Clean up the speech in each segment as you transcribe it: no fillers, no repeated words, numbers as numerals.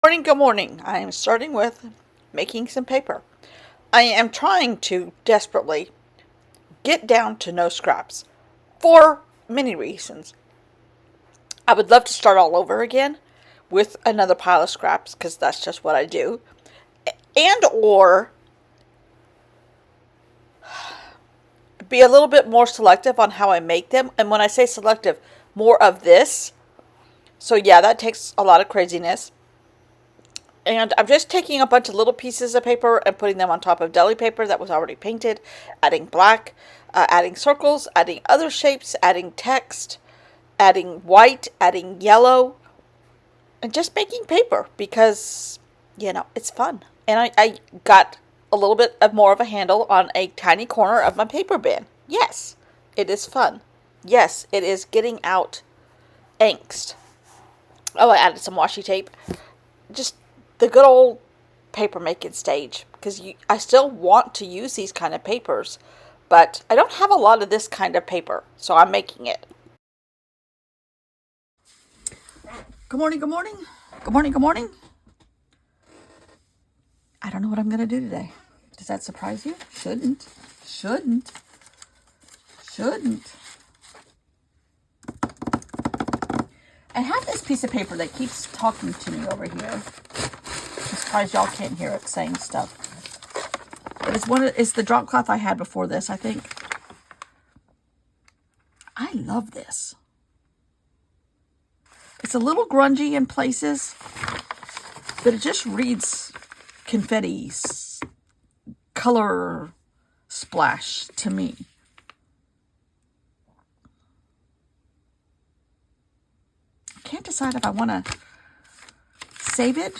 Morning, good morning. I am starting with making some paper. I am trying to desperately get down to no scraps for many reasons. I would love to start all over again with another pile of scraps because that's just what I do. And or be a little bit more selective on how I make them. And when I say selective, more of this. So yeah, that takes a lot of craziness. And I'm just taking a bunch of little pieces of paper and putting them on top of deli paper that was already painted, adding black, adding circles, adding other shapes, adding text, adding white, adding yellow, and just making paper because, it's fun. And I got a little bit of more of a handle on a tiny corner of my paper bin. Yes, it is fun. Yes, it is getting out angst. Oh, I added some washi tape. Just the good old paper making stage because I still want to use these kind of papers, but I don't have a lot of this kind of paper, so I'm making it. Good morning, good morning. Good morning, good morning. I don't know what I'm going to do today. Does that surprise you? Shouldn't. I have this piece of paper that keeps talking to me over here. I'm surprised y'all can't hear it saying stuff. But it's the drop cloth I had before this, I think. I love this. It's a little grungy in places, but it just reads confetti color splash to me. I can't decide if I want to save it.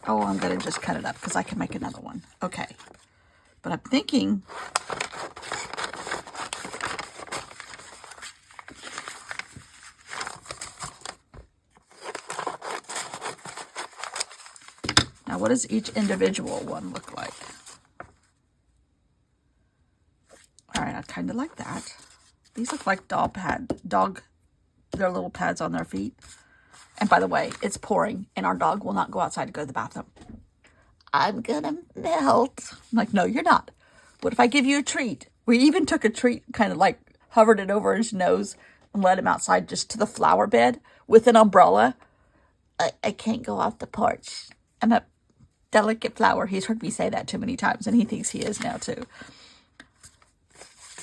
Oh, I'm going to just cut it up because I can make another one. Okay. But I'm thinking now, what does each individual one look like? All right, I kind of like that. These look like their little pads on their feet. And by the way, it's pouring, and our dog will not go outside to go to the bathroom. I'm gonna melt. I'm like, no, you're not. What if I give you a treat? We even took a treat, kind of like hovered it over his nose and let him outside just to the flower bed with an umbrella. I can't go off the porch. I'm a delicate flower. He's heard me say that too many times, and he thinks he is now too.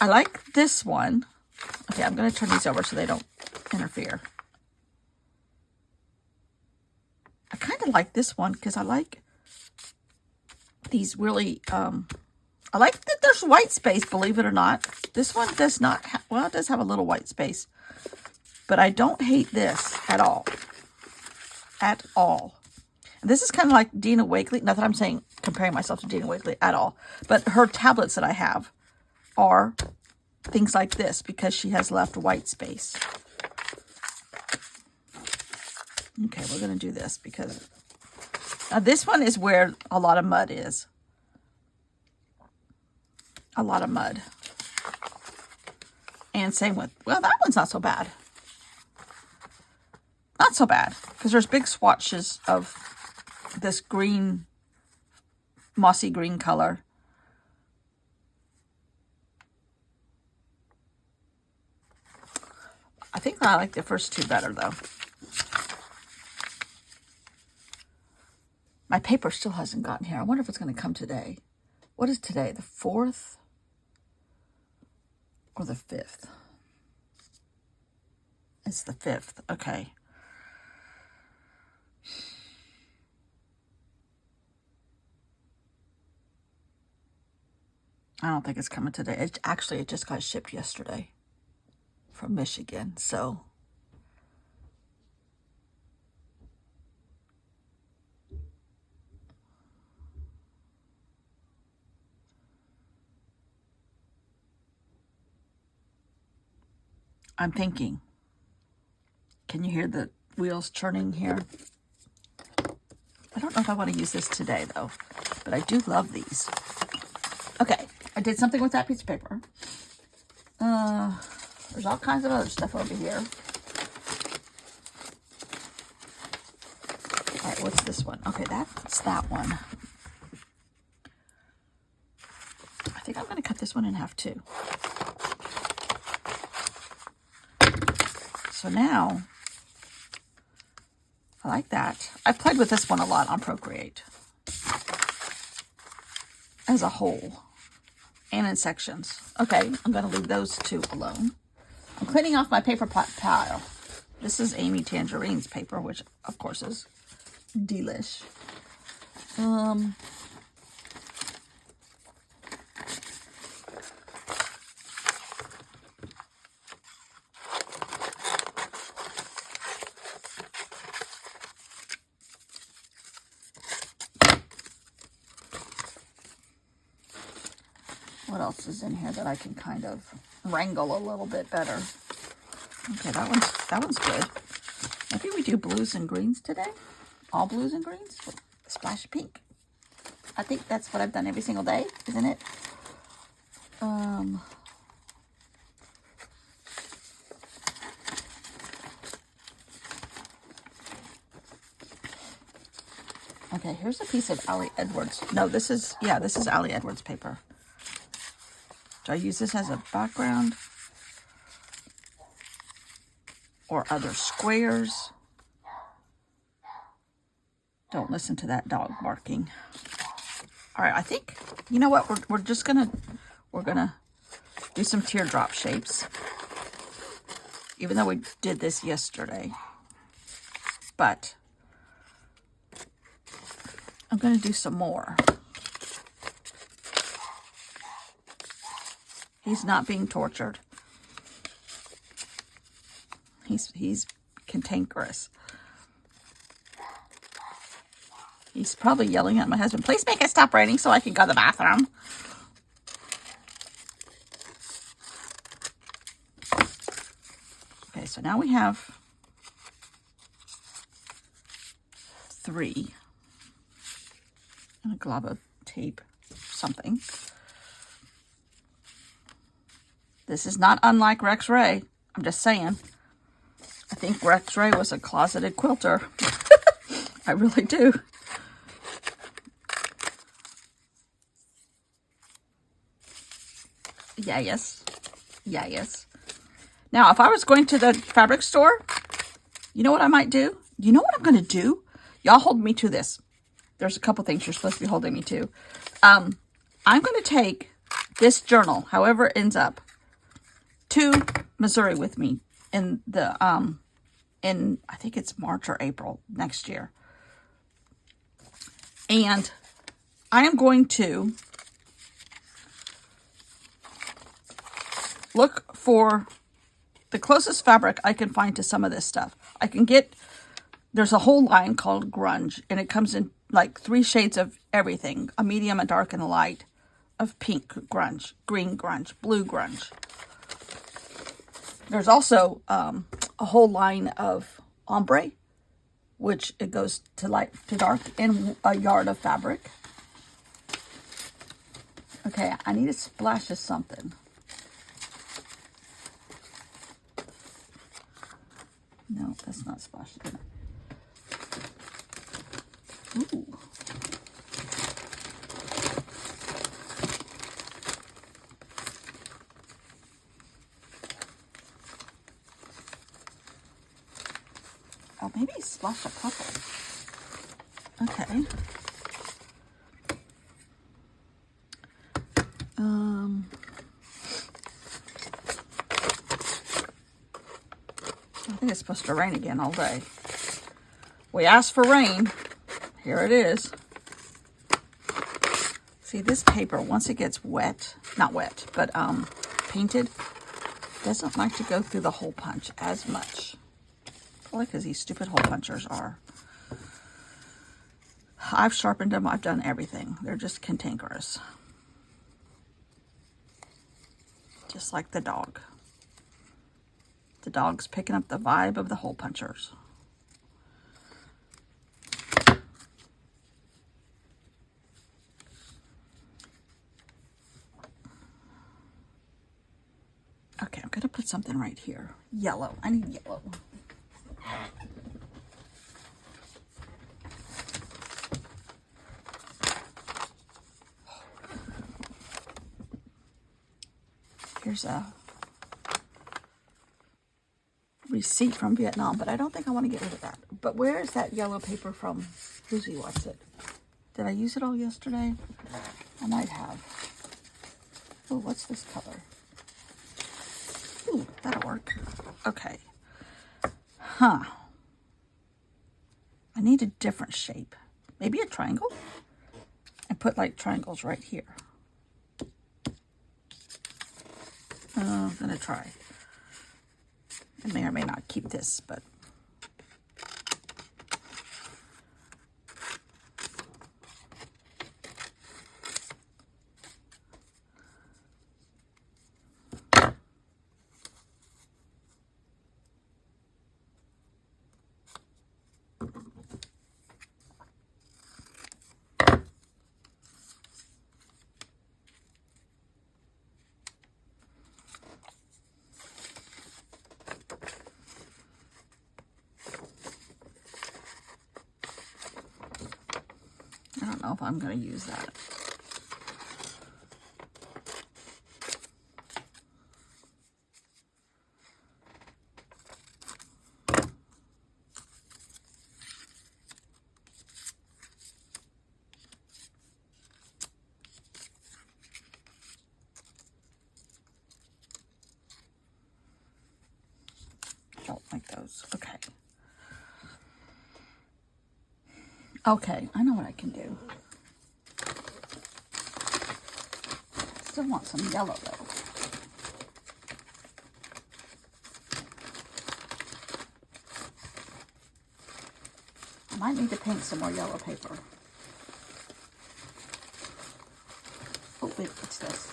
I like this one. Okay, I'm going to turn these over so they don't interfere. I kind of like this one because I like these really, I like that there's white space, believe it or not. This one does not, it does have a little white space. But I don't hate this at all. At all. And this is kind of like Dina Wakley. Not that I'm saying comparing myself to Dina Wakley at all. But her tablets that I have are things like this because she has left white space. Okay, we're going to do this because now this one is where a lot of mud is. A lot of mud. And same with, well, that one's not so bad. Not so bad because there's big swatches of this green, mossy green color. I think I like the first two better though. My paper still hasn't gotten here. I wonder if it's going to come today. What is today? The 4th or the 5th? It's the 5th. Okay. I don't think it's coming today. It just got shipped yesterday from Michigan. So I'm thinking, can you hear the wheels churning here? I don't know if I want to use this today though, but I do love these. Okay, I did something with that piece of paper. There's all kinds of other stuff over here. All right, what's this one? Okay, that's that one. I think I'm going to cut this one in half too. So now, I like that. I've played with this one a lot on Procreate. As a whole. And in sections. Okay, I'm going to leave those two alone. I'm cleaning off my paper pile. This is Amy Tangerine's paper, which of course is delish. What else is in here that I can kind of wrangle a little bit better? Okay, that one's good. Maybe we do blues and greens today. All blues and greens with a splash of pink. I think that's what I've done every single day, isn't it? Okay, here's a piece of Ali Edwards. No, this is Ali Edwards paper. Do I use this as a background? Or other squares? Don't listen to that dog barking. All right, I think, you know what? We're gonna do some teardrop shapes. Even though we did this yesterday. But I'm gonna do some more. He's not being tortured. He's cantankerous. He's probably yelling at my husband, please make it stop raining so I can go to the bathroom. Okay, so now we have 3. And a glob of tape, something. This is not unlike Rex Ray. I'm just saying. I think Rex Ray was a closeted quilter. I really do. Yeah, yes. Yeah, yes. Now, if I was going to the fabric store, you know what I might do? You know what I'm going to do? Y'all hold me to this. There's a couple things you're supposed to be holding me to. I'm going to take this journal, however it ends up, to Missouri with me in the I think it's March or April next year. And I am going to look for the closest fabric I can find to some of this stuff. I can get, there's a whole line called grunge, and it comes in like 3 shades of everything, a medium, a dark, and a light, of pink grunge, green grunge, blue grunge. There's also a whole line of ombre, which it goes to light to dark in a yard of fabric. Okay, I need a splash of something. No, that's not splashed in. Ooh. Oh, maybe splash of purple. Okay. I think it's supposed to rain again all day. We asked for rain. Here it is. See, this paper, once it gets wet, not wet, but painted, doesn't like to go through the hole punch as much. Probably because these stupid hole punchers are. I've sharpened them. I've done everything. They're just cantankerous. Just like the dog. The dog's picking up the vibe of the hole punchers. Okay, I'm going to put something right here. Yellow. I need yellow. Here's a receipt from Vietnam, but I don't think I want to get rid of that. But where is that yellow paper from? Who's What's it? Did I use it all yesterday? I might have. Oh, what's this color? Ooh, that'll work. Okay. Huh. I need a different shape. Maybe a triangle? And put like triangles right here. I'm gonna try. I may or may not keep this, but I don't know if I'm going to use that. Don't like those. Okay. Okay, I know what I can do. Still want some yellow though. I might need to paint some more yellow paper. Oh wait, what's this?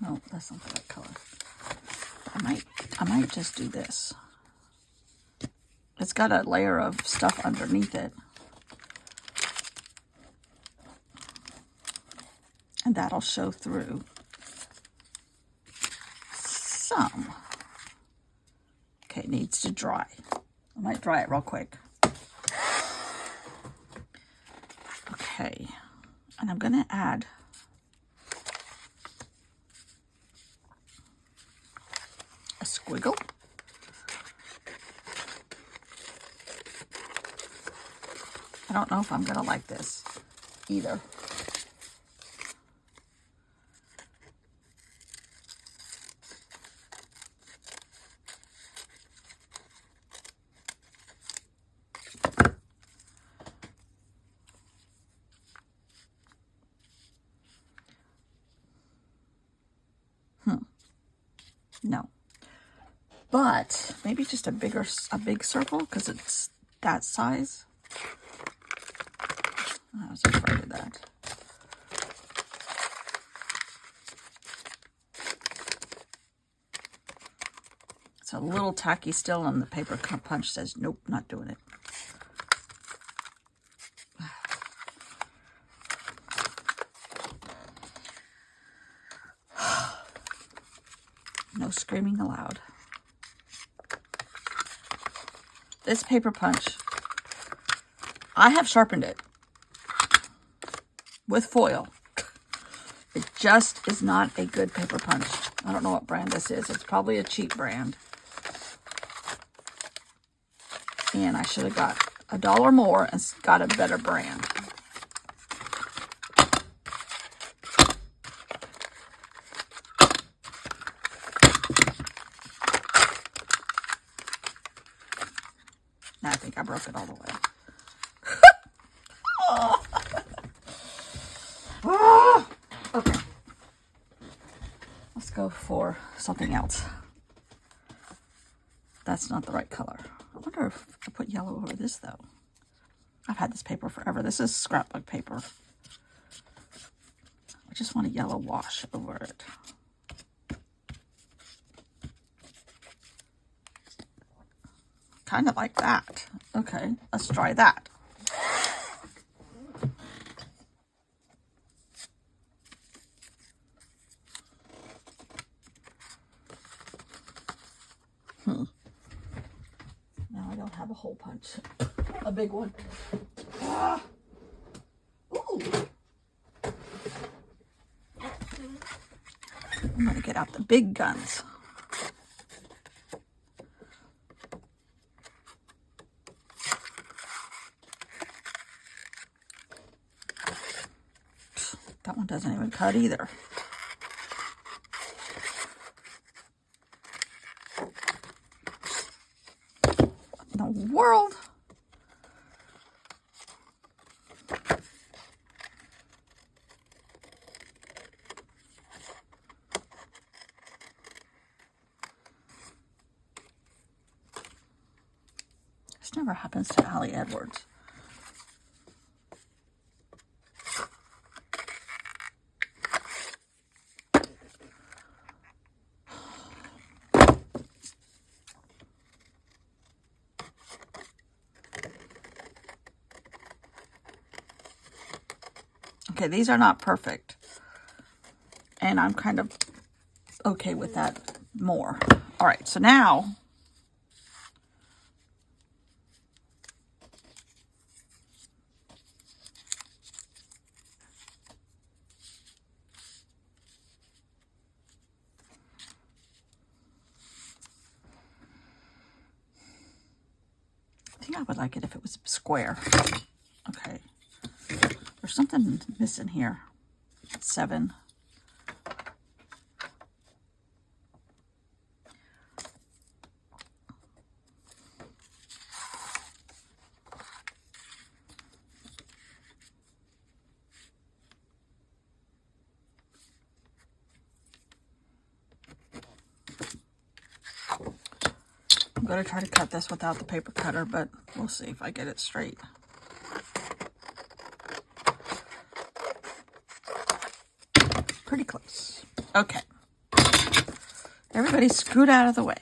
No, that's not the right color. I might just do this. It's got a layer of stuff underneath it. And that'll show through some. Okay, it needs to dry. I might dry it real quick. Okay, and I'm gonna add a squiggle. I don't know if I'm gonna like this either. No, but maybe just a big circle because it's that size. I was afraid of that. It's a little tacky still, and the paper punch says, nope, not doing it. No screaming aloud. This paper punch, I have sharpened it with foil. It just is not a good paper punch. I don't know what brand this is. It's probably a cheap brand. And I should have got $1 more and got a better brand. Now I think I broke it all the way. Oh. Oh. Okay. Let's go for something else. That's not the right color. I wonder if I put yellow over this though. I've had this paper forever. This is scrapbook paper. I just want a yellow wash over it. Kind of like that. Okay, let's try that. Now I don't have a hole punch. A big one. Ah. Ooh, I'm going to get out the big guns. That one doesn't even cut either. What in the world? This never happens to Allie Edwards. Okay, these are not perfect. And I'm kind of okay with that more. All right, so now I think I would like it if it was square. Okay. There's something missing here. 7. I'm going to try to cut this without the paper cutter, but we'll see if I get it straight. Pretty close. Okay. Everybody scoot out of the way.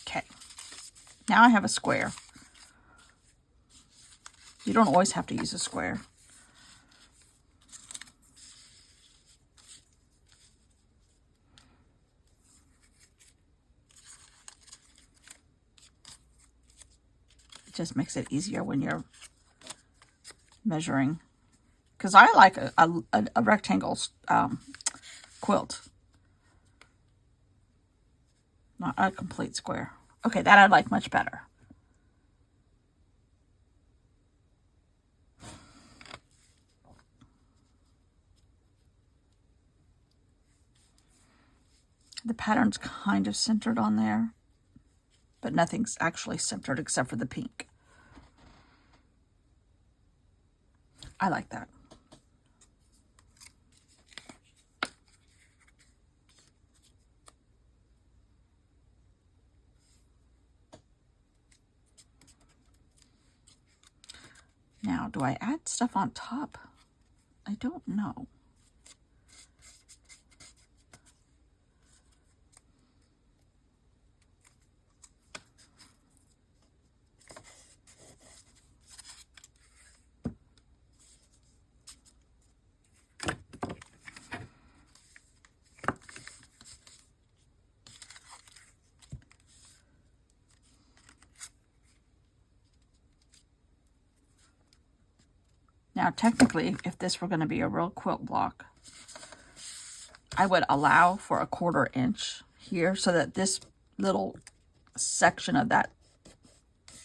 Okay. Now I have a square. You don't always have to use a square. It just makes it easier when you're measuring. Because I like a rectangle quilt. Not a complete square. Okay, that I like much better. The pattern's kind of centered on there, but nothing's actually centered except for the pink. I like that. Now, do I add stuff on top? I don't know. Now, technically, if this were going to be a real quilt block, I would allow for a 1/4 inch here so that this little section of that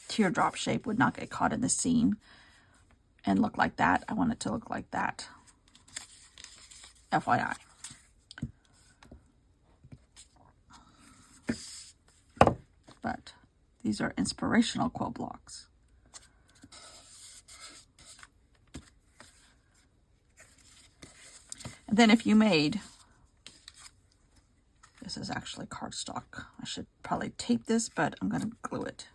teardrop shape would not get caught in the seam and look like that. I want it to look like that. FYI. But these are inspirational quilt blocks. And then if you made, this is actually cardstock. I should probably tape this, but I'm going to glue it.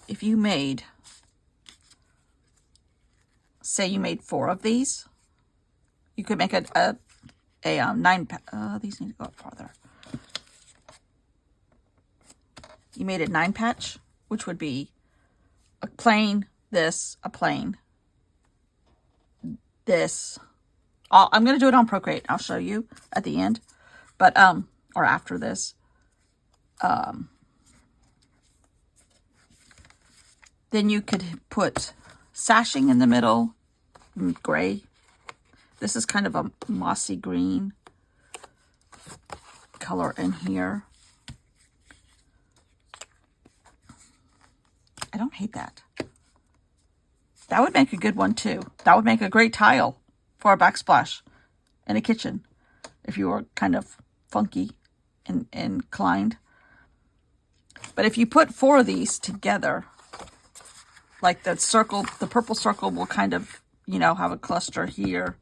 If you made, say you made 4 of these, you could make a 9 these need to go up farther. You made a 9 patch, which would be a plain, this, a plain, this. I'm going to do it on Procreate. I'll show you at the end, but, or after this. Then you could put sashing in the middle, gray. This is kind of a mossy green color in here. I don't hate that. That would make a good one too. That would make a great tile for a backsplash in a kitchen if you were kind of funky and inclined. But if you put 4 of these together, like the circle, the purple circle will kind of, you know, have a cluster here.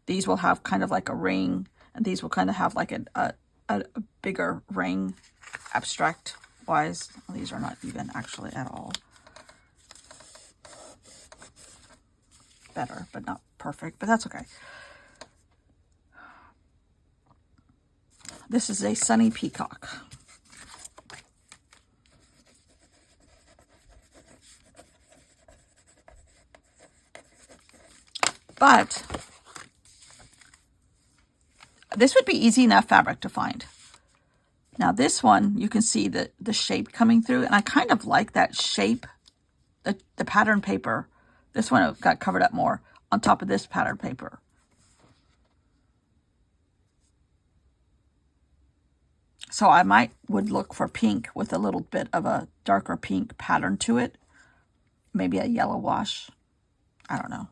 These will have kind of like a ring, and these will kind of have like a bigger ring, abstract wise. These are not even actually at all. Better, but not perfect, but that's okay. This is a sunny peacock. But this would be easy enough fabric to find. Now this one, you can see the shape coming through, and I kind of like that shape, the pattern paper. This one got covered up more on top of this pattern paper. So I would look for pink with a little bit of a darker pink pattern to it. Maybe a yellow wash. I don't know.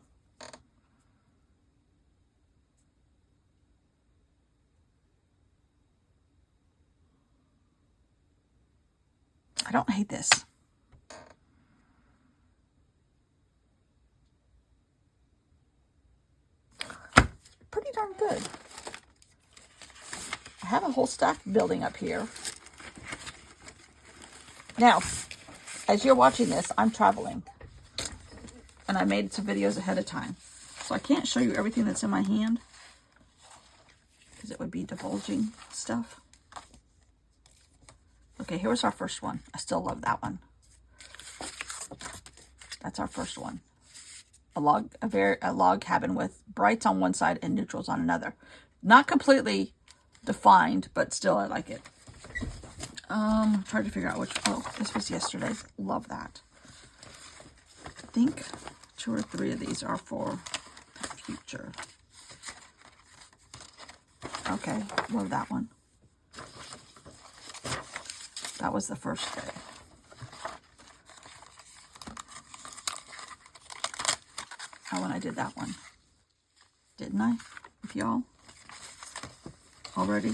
I don't hate this. Pretty darn good. I have a whole stack building up here. Now, as you're watching this, I'm traveling. And I made some videos ahead of time. So I can't show you everything that's in my hand, because it would be divulging stuff. Okay, here's our first one. I still love that one. That's our first one. A log cabin with brights on one side and neutrals on another. Not completely defined, but still I like it. I'm trying to figure out which. Oh, this was yesterday's. Love that. I think 2 or 3 of these are for the future. Okay, love that one. That was the first day. How when I did that one. Didn't I? With y'all? Already?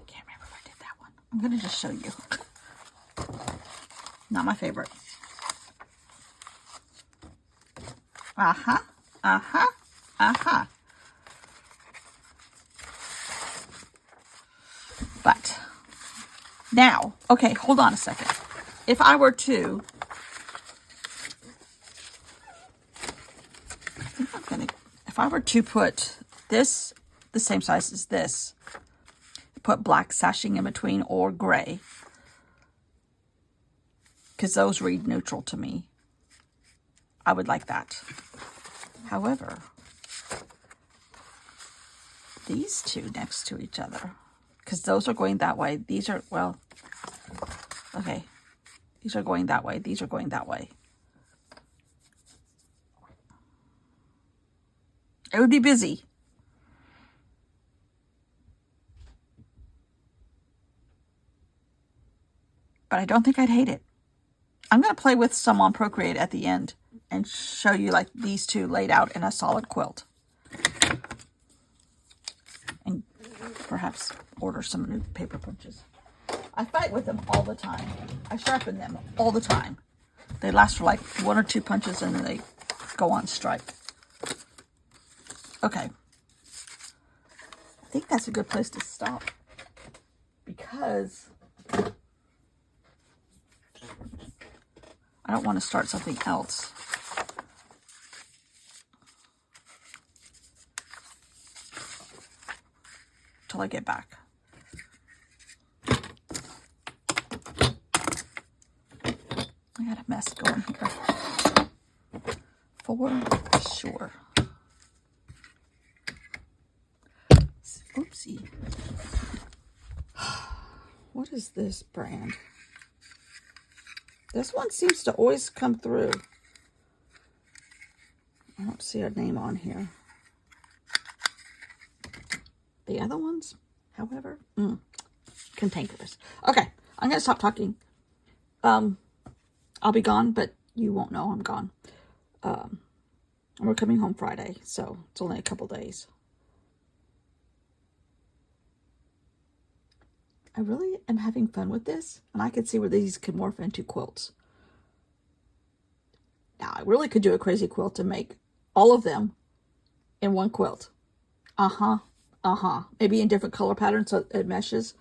Can't remember if I did that one. I'm going to just show you. Not my favorite. Uh-huh. Uh-huh. Uh-huh. But now, okay, hold on a second. If I were to, if I were to put this the same size as this, put black sashing in between or gray, because those read neutral to me, I would like that. However, these two next to each other, because those are going that way. These are, well, okay. These are going that way. These are going that way. It would be busy. But I don't think I'd hate it. I'm going to play with some on Procreate at the end and show you like these two laid out in a solid quilt. And perhaps order some new paper punches. I fight with them all the time. I sharpen them all the time. They last for like 1 or 2 punches and then they go on strike. Okay. I think that's a good place to stop, because I don't want to start something else. Till I get back. I got a mess going here. For sure. Oopsie. What is this brand? This one seems to always come through. I don't see a name on here. The other ones, however, cantankerous. Okay, I'm going to stop talking. I'll be gone, but you won't know I'm gone. We're coming home Friday, so it's only a couple days. I really am having fun with this, and I could see where these could morph into quilts. Now, I really could do a crazy quilt and make all of them in one quilt. Maybe in different color patterns so it meshes.